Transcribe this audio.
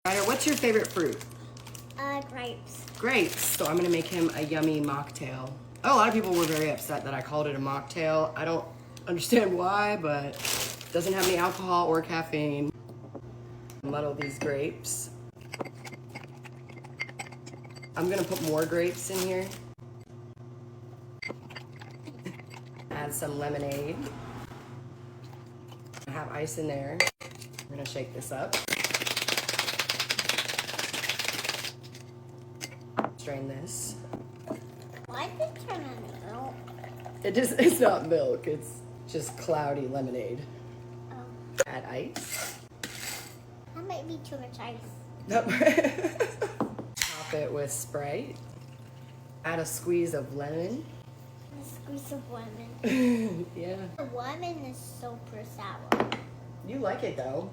Ryder, what's your favorite fruit? Grapes. Grapes. So I'm gonna make him a yummy mocktail. Oh, a lot of people were very upset that I called it a mocktail. I don't understand why, but it doesn't have any alcohol or caffeine. Muddle these grapes. I'm gonna put more grapes in here. Add some lemonade. I have ice in there. We're gonna shake this up. Strain this. Why did it turn on milk? It's not milk, it's just cloudy lemonade. Oh, Add ice. that might be too much ice. Top it with Sprite. Add a squeeze of lemon. A squeeze of lemon. Yeah. The lemon is super sour. You like it though.